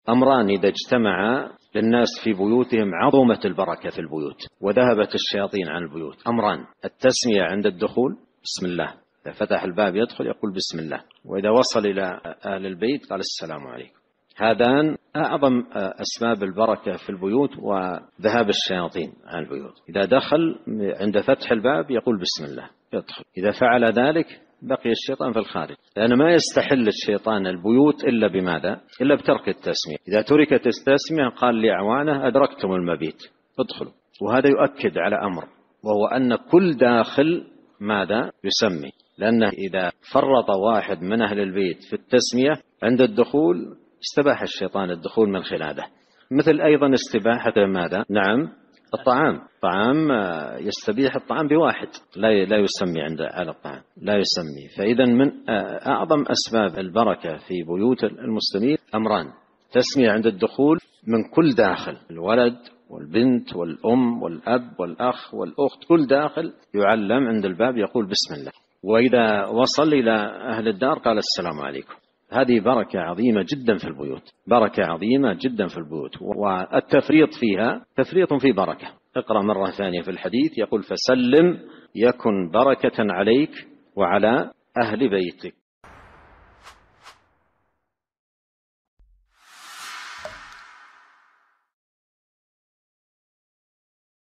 أمران إذا اجتمعا للناس في بيوتهم عظمت البركة في البيوت وذهبت الشياطين عن البيوت. أمران: التسمية عند الدخول بسم الله، إذا فتح الباب يدخل يقول بسم الله، وإذا وصل إلى أهل البيت قال السلام عليكم. هذان أعظم أسباب البركة في البيوت وذهاب الشياطين عن البيوت. إذا دخل عند فتح الباب يقول بسم الله يدخل، إذا فعل ذلك بقي الشيطان في الخارج، لأن ما يستحل الشيطان البيوت إلا بماذا؟ إلا بترك التسمية. إذا تركت التسمية قال لأعوانه أدركتم المبيت ادخلوا. وهذا يؤكد على أمر، وهو أن كل داخل ماذا؟ يسمي، لأنه إذا فرط واحد من أهل البيت في التسمية عند الدخول استباح الشيطان الدخول من خلاله. مثل أيضا استباحة ماذا؟ نعم الطعام. طعام يستبيح الطعام بواحد لا يسمي على الطعام لا يسمي. فإذا من أعظم أسباب البركة في بيوت المسلمين أمران: تسمية عند الدخول من كل داخل، الولد والبنت والأم والأب والأخ والأخت، كل داخل يعلم عند الباب يقول بسم الله، وإذا وصل إلى أهل الدار قال السلام عليكم. هذه بركة عظيمة جدا في البيوت، بركة عظيمة جدا في البيوت، والتفريط فيها تفريط في بركة. اقرأ مرة ثانية في الحديث يقول: فسلم يكن بركة عليك وعلى أهل بيتك.